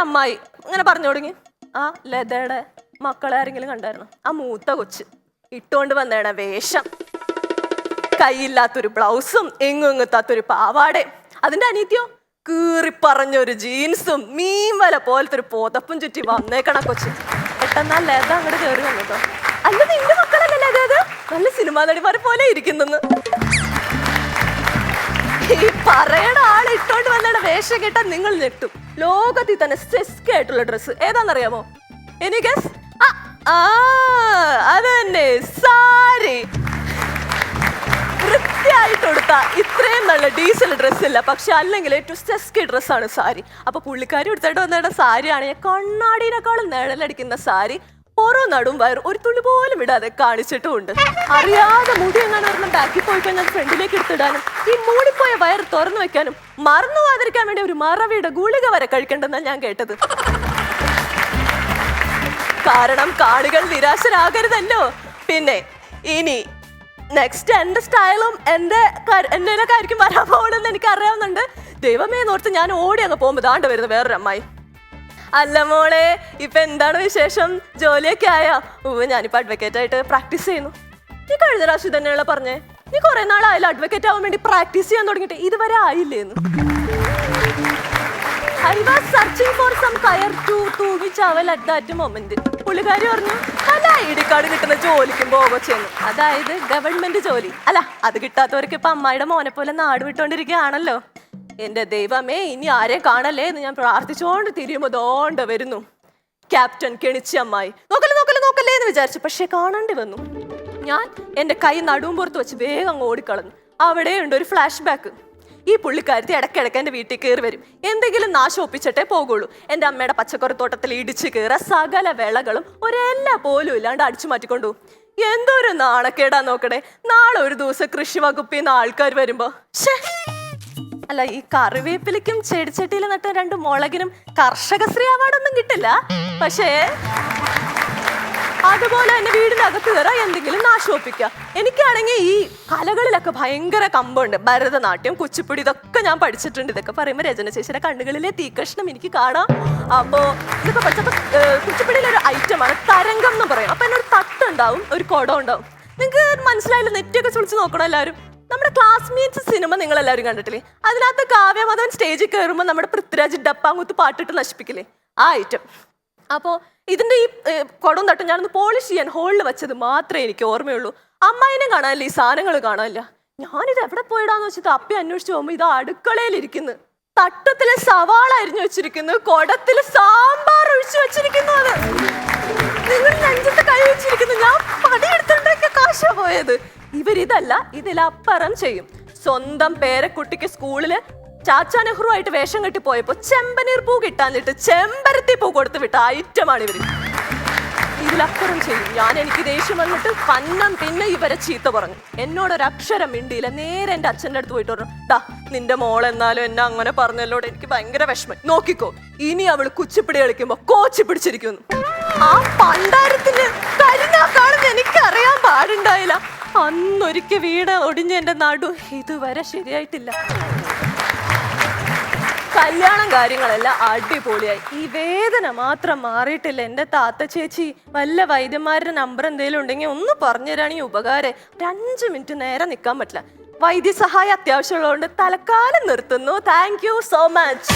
അമ്മായി ഇങ്ങനെ പറഞ്ഞു തുടങ്ങി, ആ ലതയുടെ മക്കളെ ആരെങ്കിലും കണ്ടായിരുന്നു? ആ മൂത്ത കൊച്ച് ഇട്ടുകൊണ്ട് വന്നേണ വേഷം, കൈയില്ലാത്തൊരു ബ്ലൗസും എങ്ങുങ്ങത്താത്തൊരു പാവാടയും, അതിന്റെ അനീതിയോ കീറി പറഞ്ഞൊരു ജീൻസും മീൻ വല പോലത്തെ ഒരു പുതപ്പും ചുറ്റി വന്നേക്കണ കൊച്ച്. പെട്ടെന്നാ ലത അങ്ങോട്ട് കയറി വന്നിട്ടോ, അല്ല നിന്റെ മക്കളല്ലേ ലത? നല്ല സിനിമാ നടിമാരെ പോലെ ഇരിക്കുന്നെന്ന്. ഈ പറയണ ആള് ഇട്ടോണ്ട് വന്നേടെ വേഷം കേട്ടാ നിങ്ങൾ ഞെട്ടും. ലോകത്തിൽ തന്നെ സെസ്ക് ആയിട്ടുള്ള ഡ്രസ്സ് ഏതാണെന്നറിയാമോ? എനിക്ക് അതന്നെ സാരി. വൃത്തിയായിട്ട് കൊടുത്ത ഇത്രയും നല്ല ഡീസൽ ഡ്രസ് ഇല്ല, പക്ഷെ അല്ലെങ്കിൽ ഏറ്റവും സെസ്കി ഡ്രസ്സാണ് സാരി. അപ്പൊ പുള്ളിക്കാരി എടുത്തിട്ട് വന്നേണ്ട സാരിയാണ് കണ്ണാടിനേക്കാളും നിഴലടിക്കുന്ന സാരി. ഓരോ നടും വയർ ഒരു തുള്ളി പോലും ഇടാതെ കാണിച്ചിട്ടുമുണ്ട്. അറിയാതെ മുടി എങ്ങനെ ഒരെണ്ണം ബാക്കിൽ പോയി കഴിഞ്ഞാൽ ഫ്രണ്ടിലേക്ക് എടുത്തിടാനും ഈ മൂടിപ്പോയ വയർ തുറന്നു വെക്കാനും മറന്നു പോകാതിരിക്കാൻ വേണ്ടി ഒരു മറവിയുടെ ഗുളിക വരെ കഴിക്കണ്ടെന്നാണ് ഞാൻ കേട്ടത്. കാരണം കാണികൾ നിരാശരാകരുതല്ലോ. പിന്നെ ഇനി നെക്സ്റ്റ് എന്റെ സ്റ്റൈലും എന്റെ കാര്യക്കും വരാൻ പോകണമെന്ന് എനിക്ക് അറിയാവുന്നുണ്ട്. ദൈവമേ നോർത്ത് ഞാൻ ഓടി അങ്ങ് പോകുമ്പോൾ ദാണ്ട് വരുന്നു വേറൊരു അമ്മായി. അല്ല മോളെ, ഇപ്പൊ എന്താണ് വിശേഷം? ജോലിയൊക്കെ ആയാ? ഞാനിപ്പോ അഡ്വക്കേറ്റ് ആയിട്ട് പ്രാക്ടീസ് ചെയ്യുന്നു. നീ കഴിഞ്ഞ പ്രാവശ്യം തന്നെയുള്ള പറഞ്ഞേ, നീ കുറെ നാളായാലും അഡ്വക്കേറ്റ് ആവാൻ വേണ്ടി പ്രാക്ടീസ് ചെയ്യാൻ തുടങ്ങിയിട്ട് ഇതുവരെ ആയില്ലേന്ന്. I was searching for some kaya to which travel at that moment. പുള്ളിക്കാരി പറഞ്ഞു പല ID കാർഡ് കിട്ടുന്ന ജോലിക്കും പോകുന്നു. അതായത് ഗവൺമെന്റ് ജോലി. അല്ല, അത് കിട്ടാത്തവർക്ക് ഇപ്പൊ അമ്മായിയുടെ മോനെ പോലെ നാട് വിട്ടോണ്ടിരിക്കുകയാണല്ലോ. എന്റെ ദൈവമേ, ഇനി ആരെയും കാണല്ലേ എന്ന് ഞാൻ പ്രാർത്ഥിച്ചോണ്ട് തിരിയുമ്പോ ദോണ്ട വരുന്നു ക്യാപ്റ്റൻ കെണിച്ചി അമ്മായി. നോക്കല്ലേ എന്ന് വിചാരിച്ചു, പക്ഷെ കാണേണ്ടി വന്നു. ഞാൻ എന്റെ കൈ നടുവും പുറത്ത് വെച്ച് വേഗം അങ്ങ് ഓടിക്കളഞ്ഞു. അവിടെയുണ്ട് ഒരു ഫ്ലാഷ് ബാക്ക്. ഈ പുള്ളിക്കാരത്തി ഇടയ്ക്കിടയ്ക്ക് എൻ്റെ വീട്ടിൽ കയറി വരും. എന്തെങ്കിലും നാശം ഒപ്പിച്ചിട്ടേ പോകുള്ളൂ. എൻ്റെ അമ്മയുടെ പച്ചക്കറിത്തോട്ടത്തിൽ ഇടിച്ച് കയറുക, സകല വിളകളും ഒരെല്ല പോലും ഇല്ലാണ്ട് അടിച്ചു മാറ്റിക്കൊണ്ടു. എന്തൊരു നാണക്കേടാ നോക്കണേ. നാളെ ഒരു ദിവസം കൃഷി വകുപ്പിൽ നിന്ന് ആൾക്കാർ വരുമ്പോ, അല്ല ഈ കറിവേപ്പിലേക്കും ചെടിച്ചട്ടിയിൽ നട്ട 2 മുളകിനും കർഷകശ്രീ അവാർഡൊന്നും കിട്ടില്ല. പക്ഷേ അതുപോലെ തന്നെ വീടിനകത്ത് കയറാൻ എന്തെങ്കിലും നാശോപ്പിക്കുക. എനിക്കാണെങ്കിൽ ഈ കലകളിലൊക്കെ ഭയങ്കര കമ്പുണ്ട്. ഭരതനാട്യം, കുച്ചിപ്പുടി, ഇതൊക്കെ ഞാൻ പഠിച്ചിട്ടുണ്ട്. ഇതൊക്കെ പറയുമ്പോൾ രചന ചേച്ചിയുടെ കണ്ണുകളിലെ തീകഷ്ണം എനിക്ക് കാണാം. അപ്പോൾ ഇതൊക്കെ പഠിച്ചപ്പോൾ കുച്ചിപ്പുടിയിലൊരു ഐറ്റമാണ് തരംഗം എന്ന് പറയും. അപ്പൊ എന്നൊരു തട്ടുണ്ടാവും, ഒരു കുടം ഉണ്ടാവും. നിങ്ങൾക്ക് മനസ്സിലായില്ല, നെറ്റൊക്കെ ചുളിച്ച് നോക്കണം എല്ലാവരും. നമ്മുടെ ക്ലാസ്മേറ്റ്സ് സിനിമ നിങ്ങൾ എല്ലാവരും കണ്ടിട്ടില്ലേ? അതിനകത്ത് കാവ്യമാധവൻ സ്റ്റേജിൽ കയറുമ്പോൾ നമ്മുടെ പൃഥ്വിരാജ് ഡപ്പാങ്കുത്ത് പാട്ടിട്ട് നശിപ്പിക്കില്ലേ, ആ ഐറ്റം. അപ്പോൾ ഇതിന്റെ ഈ കുടം തട്ടും ഞാനൊന്ന് പോളിഷ് ചെയ്യാൻ ഹോളിൽ വെച്ചത് മാത്രമേ എനിക്ക് ഓർമ്മയുള്ളൂ. അമ്മായിനെ കാണാനില്ല, ഈ സാധനങ്ങൾ കാണാനില്ല. ഞാനിത് എവിടെ പോയിടാന്ന് വെച്ചിട്ട് അപ്പി അന്വേഷിച്ച് പോകുമ്പോൾ ഇത് അടുക്കളയിലിരിക്കുന്നു. തട്ടത്തില് സവാള അരിഞ്ഞു വെച്ചിരിക്കുന്നു, കുടത്തില് സാമ്പാർ ഒഴിച്ചു വെച്ചിരിക്കുന്നു. അത് നിങ്ങൾ നെഞ്ചത്ത് കൈ വെച്ചിരിക്കുന്നു. ഞാൻ പണിയെടുത്തിട്ടൊക്കെ കാശ പോയത്. ഇവരിതല്ല, ഇതിലപ്പുറം ചെയ്യും. സ്വന്തം പേരക്കുട്ടിക്ക് സ്കൂളില് ചാച്ചാ നെഹ്റു ആയിട്ട് വേഷം കെട്ടി പോയപ്പോ ചെമ്പനീർ പൂ കിട്ടാഞ്ഞിട്ട് ചെമ്പരത്തി പൂ കൊടുത്ത് വിട്ട ഐറ്റമാണ് ഇവര്. ഇതിലപ്പുറം ചെയ്യും. എനിക്ക് ദേഷ്യം വന്നിട്ട് പിന്നെ ഇവരെ ചീത്ത പറഞ്ഞു. എന്നോടൊരക്ഷരം മിണ്ടിയില്ല. നേരെ എൻ്റെ അച്ഛൻ്റെ അടുത്ത് പോയിട്ട് പറഞ്ഞു, ഡാ നിന്റെ മോളെന്നാലും എന്നെ അങ്ങനെ പറഞ്ഞല്ലോടെ എനിക്ക് ഭയങ്കര വിഷമം. നോക്കിക്കോ, ഇനി അവള് കുച്ചിപ്പിടി കളിക്കുമ്പോ കോച്ചി പിടിച്ചിരിക്കുന്നു. ആ പണ്ടാരത്തിന് കരിഞ്ഞാക്കാണെന്ന് എനിക്കറിയാൻ പാടുണ്ടായില്ല. അന്നൊരിക്കൽ വീട് ഒടിഞ്ഞ എൻ്റെ നടു ഇതുവരെ ശരിയായിട്ടില്ല. കല്യാണം കാര്യങ്ങളെല്ലാം അടിപൊളിയായി. ഈ വേദന മാത്രം മാറിയിട്ടില്ല. എൻ്റെ താത്ത ചേച്ചി വല്ല വൈദ്യന്മാരുടെ നമ്പർ എന്തെങ്കിലും ഉണ്ടെങ്കിൽ ഒന്ന് പറഞ്ഞു തരാണെങ്കിൽ ഉപകാരം. 5 മിനിറ്റ് നേരെ നിൽക്കാൻ പറ്റില്ല. വൈദ്യസഹായം അത്യാവശ്യമുള്ളതുകൊണ്ട് തൽക്കാലം നിർത്തുന്നു. Thank you so much.